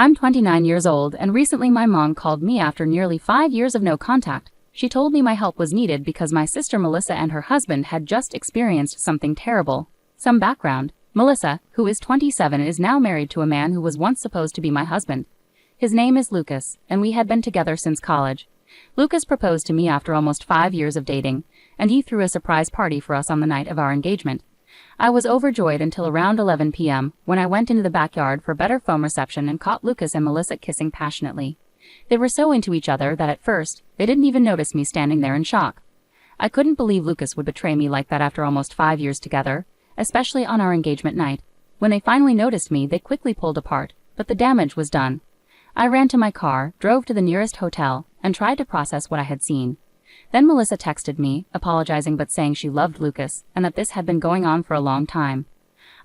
I'm 29 years old, and recently my mom called me after nearly 5 years of no contact. She told me my help was needed because my sister Melissa and her husband had just experienced something terrible. Some background: Melissa, who is 27, is now married to a man who was once supposed to be my husband. His name is Lucas, and we had been together since college. Lucas proposed to me after almost 5 years of dating, and he threw a surprise party for us on the night of our engagement. I was overjoyed until around 11 p.m., when I went into the backyard for better phone reception and caught Lucas and Melissa kissing passionately. They were so into each other that at first, they didn't even notice me standing there in shock. I couldn't believe Lucas would betray me like that after almost 5 years together, especially on our engagement night. When they finally noticed me, they quickly pulled apart, but the damage was done. I ran to my car, drove to the nearest hotel, and tried to process what I had seen. Then Melissa texted me, apologizing but saying she loved Lucas, and that this had been going on for a long time.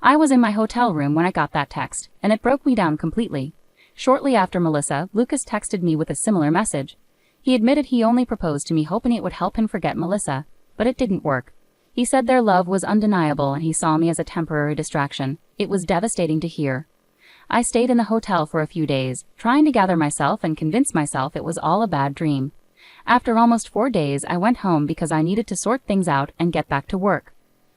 I was in my hotel room when I got that text, and it broke me down completely. Shortly after Melissa, Lucas texted me with a similar message. He admitted he only proposed to me hoping it would help him forget Melissa, but it didn't work. He said their love was undeniable and he saw me as a temporary distraction. It was devastating to hear. I stayed in the hotel for a few days, trying to gather myself and convince myself it was all a bad dream. After almost 4 days, I went home because I needed to sort things out and get back to work.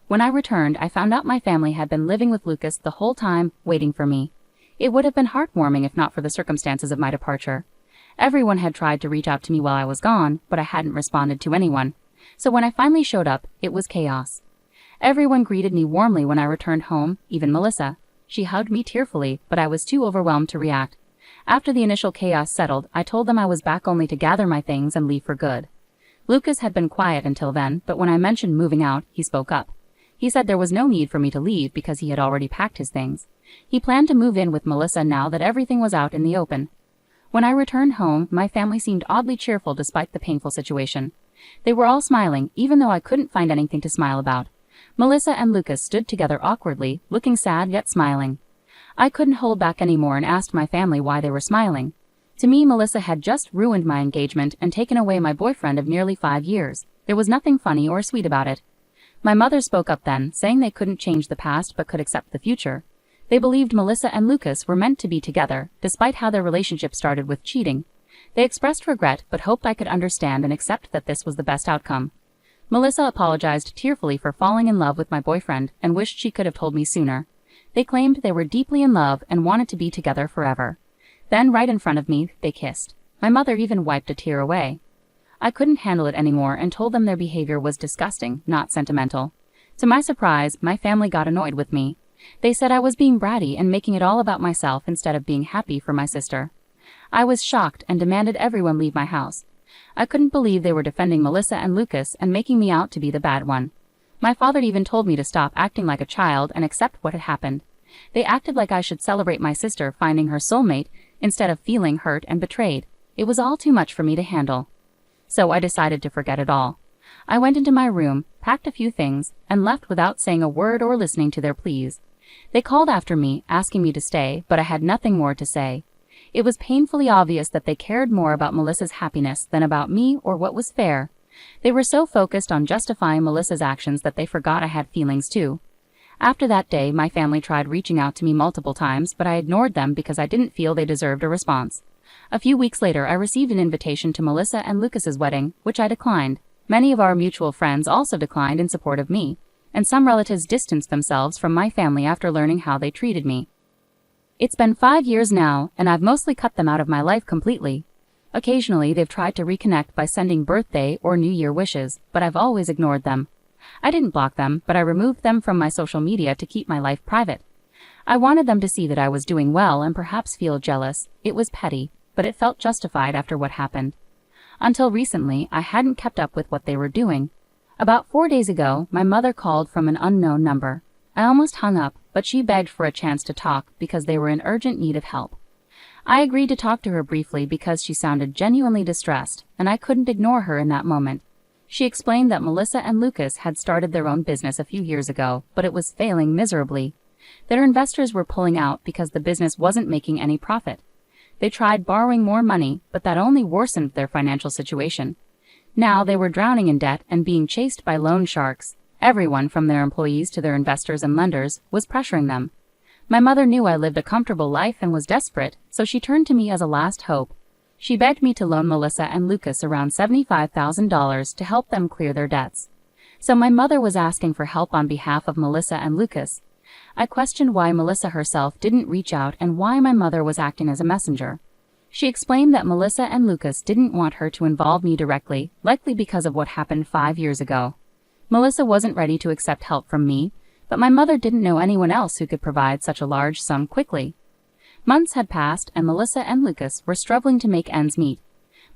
When I returned, I found out my family had been living with Lucas the whole time, waiting for me. It would have been heartwarming if not for the circumstances of my departure. Everyone had tried to reach out to me while I was gone, but I hadn't responded to anyone. So when I finally showed up, it was chaos. Everyone greeted me warmly when I returned home, even Melissa. She hugged me tearfully, but I was too overwhelmed to react. After the initial chaos settled, I told them I was back only to gather my things and leave for good. Lucas had been quiet until then, but when I mentioned moving out, he spoke up. He said there was no need for me to leave because he had already packed his things. He planned to move in with Melissa now that everything was out in the open. When I returned home, my family seemed oddly cheerful despite the painful situation. They were all smiling, even though I couldn't find anything to smile about. Melissa and Lucas stood together awkwardly, looking sad yet smiling. I couldn't hold back anymore and asked my family why they were smiling. To me, Melissa had just ruined my engagement and taken away my boyfriend of nearly 5 years. There was nothing funny or sweet about it. My mother spoke up then, saying they couldn't change the past but could accept the future. They believed Melissa and Lucas were meant to be together, despite how their relationship started with cheating. They expressed regret but hoped I could understand and accept that this was the best outcome. Melissa apologized tearfully for falling in love with my boyfriend and wished she could have told me sooner. They claimed they were deeply in love and wanted to be together forever. Then, right in front of me, they kissed. My mother even wiped a tear away. I couldn't handle it anymore and told them their behavior was disgusting, not sentimental. To my surprise, my family got annoyed with me. They said I was being bratty and making it all about myself instead of being happy for my sister. I was shocked and demanded everyone leave my house. I couldn't believe they were defending Melissa and Lucas and making me out to be the bad one. My father even told me to stop acting like a child and accept what had happened. They acted like I should celebrate my sister finding her soulmate instead of feeling hurt and betrayed. It was all too much for me to handle. So I decided to forget it all. I went into my room, packed a few things, and left without saying a word or listening to their pleas. They called after me, asking me to stay, but I had nothing more to say. It was painfully obvious that they cared more about Melissa's happiness than about me or what was fair. They were so focused on justifying Melissa's actions that they forgot I had feelings too. After that day, my family tried reaching out to me multiple times, but I ignored them because I didn't feel they deserved a response. A few weeks later, I received an invitation to Melissa and Lucas's wedding, which I declined. Many of our mutual friends also declined in support of me, and some relatives distanced themselves from my family after learning how they treated me. It's been 5 years now, and I've mostly cut them out of my life completely. Occasionally, they've tried to reconnect by sending birthday or New Year wishes, but I've always ignored them. I didn't block them, but I removed them from my social media to keep my life private. I wanted them to see that I was doing well and perhaps feel jealous. It was petty, but it felt justified after what happened. Until recently, I hadn't kept up with what they were doing. About 4 days ago, my mother called from an unknown number. I almost hung up, but she begged for a chance to talk because they were in urgent need of help. I agreed to talk to her briefly because she sounded genuinely distressed, and I couldn't ignore her in that moment. She explained that Melissa and Lucas had started their own business a few years ago, but it was failing miserably. Their investors were pulling out because the business wasn't making any profit. They tried borrowing more money, but that only worsened their financial situation. Now they were drowning in debt and being chased by loan sharks. Everyone, from their employees to their investors and lenders, was pressuring them. My mother knew I lived a comfortable life and was desperate, so she turned to me as a last hope. She begged me to loan Melissa and Lucas around $75,000 to help them clear their debts. So my mother was asking for help on behalf of Melissa and Lucas. I questioned why Melissa herself didn't reach out and why my mother was acting as a messenger. She explained that Melissa and Lucas didn't want her to involve me directly, likely because of what happened 5 years ago. Melissa wasn't ready to accept help from me, but my mother didn't know anyone else who could provide such a large sum quickly. Months had passed and Melissa and Lucas were struggling to make ends meet.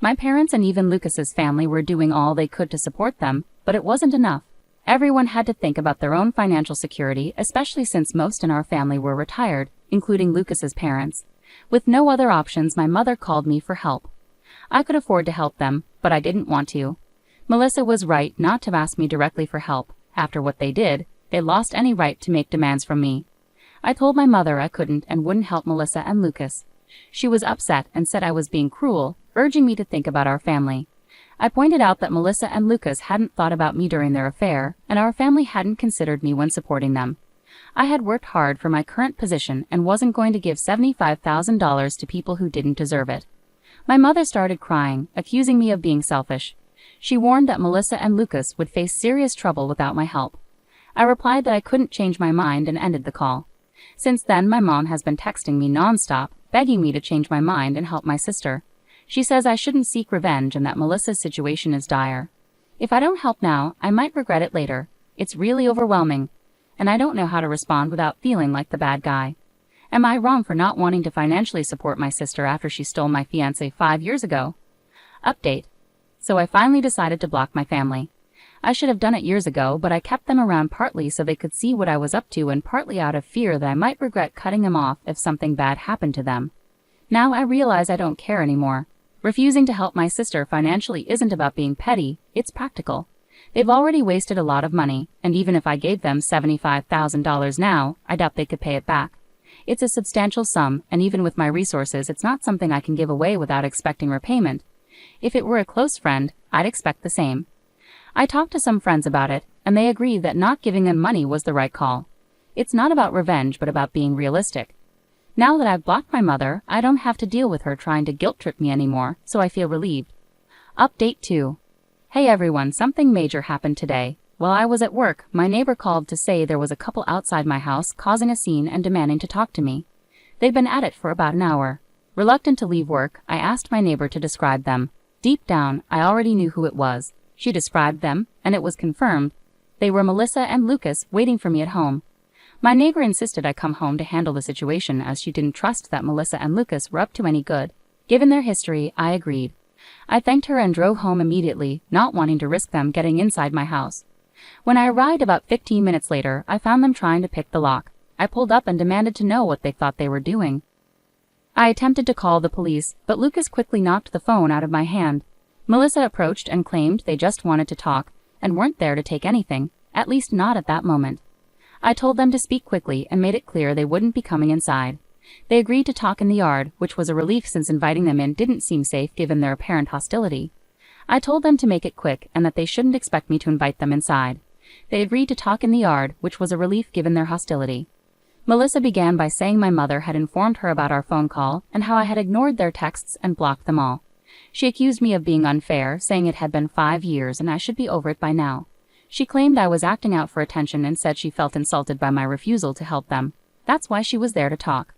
My parents and even Lucas's family were doing all they could to support them, but it wasn't enough. Everyone had to think about their own financial security, especially since most in our family were retired, including Lucas's parents. With no other options, my mother called me for help. I could afford to help them, but I didn't want to. Melissa was right not to ask me directly for help. After what they did, they lost any right to make demands from me. I told my mother I couldn't and wouldn't help Melissa and Lucas. She was upset and said I was being cruel, urging me to think about our family. I pointed out that Melissa and Lucas hadn't thought about me during their affair, and our family hadn't considered me when supporting them. I had worked hard for my current position and wasn't going to give $75,000 to people who didn't deserve it. My mother started crying, accusing me of being selfish. She warned that Melissa and Lucas would face serious trouble without my help. I replied that I couldn't change my mind and ended the call. Since then, my mom has been texting me nonstop, begging me to change my mind and help my sister. She says I shouldn't seek revenge and that Melissa's situation is dire. If I don't help now, I might regret it later. It's really overwhelming, and I don't know how to respond without feeling like the bad guy. Am I wrong for not wanting to financially support my sister after she stole my fiancé 5 years ago? Update. So I finally decided to block my family. I should have done it years ago, but I kept them around partly so they could see what I was up to and partly out of fear that I might regret cutting them off if something bad happened to them. Now I realize I don't care anymore. Refusing to help my sister financially isn't about being petty, it's practical. They've already wasted a lot of money, and even if I gave them $75,000 now, I doubt they could pay it back. It's a substantial sum, and even with my resources, it's not something I can give away without expecting repayment. If it were a close friend, I'd expect the same. I talked to some friends about it, and they agreed that not giving them money was the right call. It's not about revenge, but about being realistic. Now that I've blocked my mother, I don't have to deal with her trying to guilt-trip me anymore, so I feel relieved. Update 2. Hey everyone, something major happened today. While I was at work, my neighbor called to say there was a couple outside my house causing a scene and demanding to talk to me. They'd been at it for about an hour. Reluctant to leave work, I asked my neighbor to describe them. Deep down, I already knew who it was. She described them, and it was confirmed. They were Melissa and Lucas waiting for me at home. My neighbor insisted I come home to handle the situation as she didn't trust that Melissa and Lucas were up to any good. Given their history, I agreed. I thanked her and drove home immediately, not wanting to risk them getting inside my house. When I arrived about 15 minutes later, I found them trying to pick the lock. I pulled up and demanded to know what they thought they were doing. I attempted to call the police, but Lucas quickly knocked the phone out of my hand. Melissa approached and claimed they just wanted to talk and weren't there to take anything, at least not at that moment. I told them to speak quickly and made it clear they wouldn't be coming inside. They agreed to talk in the yard, which was a relief since inviting them in didn't seem safe given their apparent hostility. I told them to make it quick and that they shouldn't expect me to invite them inside. They agreed to talk in the yard, which was a relief given their hostility. Melissa began by saying my mother had informed her about our phone call and how I had ignored their texts and blocked them all. She accused me of being unfair, saying it had been 5 years and I should be over it by now. She claimed I was acting out for attention and said she felt insulted by my refusal to help them. That's why she was there to talk.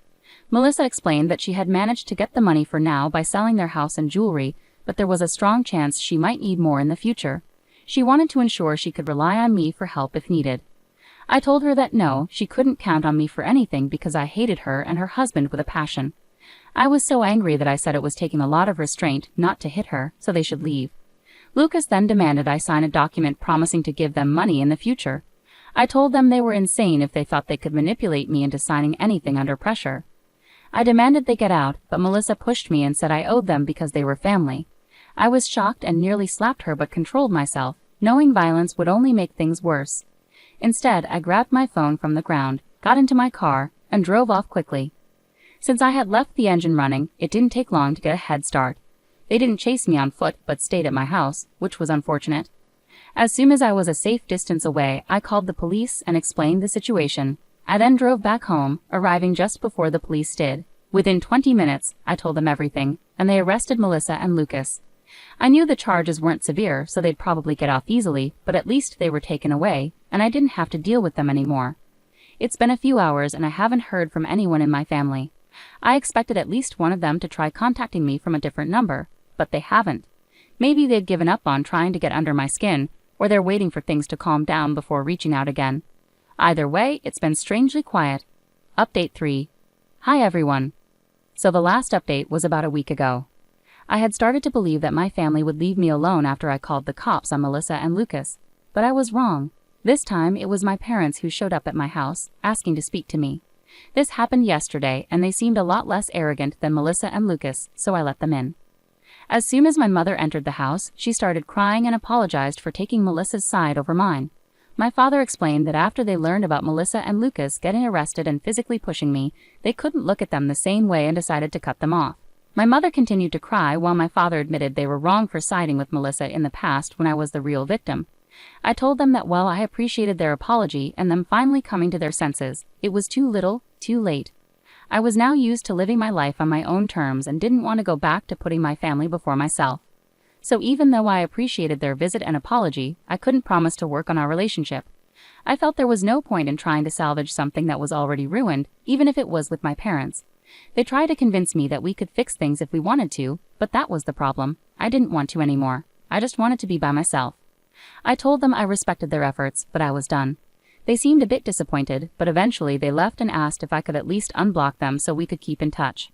Melissa explained that she had managed to get the money for now by selling their house and jewelry, but there was a strong chance she might need more in the future. She wanted to ensure she could rely on me for help if needed. I told her that no, she couldn't count on me for anything because I hated her and her husband with a passion. I was so angry that I said it was taking a lot of restraint not to hit her, so they should leave. Lucas then demanded I sign a document promising to give them money in the future. I told them they were insane if they thought they could manipulate me into signing anything under pressure. I demanded they get out, but Melissa pushed me and said I owed them because they were family. I was shocked and nearly slapped her but controlled myself, knowing violence would only make things worse. Instead, I grabbed my phone from the ground, got into my car, and drove off quickly. Since I had left the engine running, it didn't take long to get a head start. They didn't chase me on foot but stayed at my house, which was unfortunate. As soon as I was a safe distance away, I called the police and explained the situation. I then drove back home, arriving just before the police did. Within 20 minutes, I told them everything, and they arrested Melissa and Lucas. I knew the charges weren't severe, so they'd probably get off easily, but at least they were taken away, and I didn't have to deal with them anymore. It's been a few hours and I haven't heard from anyone in my family. I expected at least one of them to try contacting me from a different number, but they haven't. Maybe they've given up on trying to get under my skin, or they're waiting for things to calm down before reaching out again. Either way, it's been strangely quiet. Update 3. Hi everyone. So the last update was about a week ago. I had started to believe that my family would leave me alone after I called the cops on Melissa and Lucas, but I was wrong. This time it was my parents who showed up at my house, asking to speak to me. This happened yesterday and they seemed a lot less arrogant than Melissa and Lucas, so I let them in. As soon as my mother entered the house, she started crying and apologized for taking Melissa's side over mine. My father explained that after they learned about Melissa and Lucas getting arrested and physically pushing me, they couldn't look at them the same way and decided to cut them off. My mother continued to cry while my father admitted they were wrong for siding with Melissa in the past when I was the real victim. I told them that while I appreciated their apology and them finally coming to their senses, it was too little, too late. I was now used to living my life on my own terms and didn't want to go back to putting my family before myself. So even though I appreciated their visit and apology, I couldn't promise to work on our relationship. I felt there was no point in trying to salvage something that was already ruined, even if it was with my parents. They tried to convince me that we could fix things if we wanted to, but that was the problem. I didn't want to anymore. I just wanted to be by myself. I told them I respected their efforts, but I was done. They seemed a bit disappointed, but eventually they left and asked if I could at least unblock them so we could keep in touch.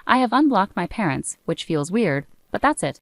I have unblocked my parents, which feels weird, but that's it.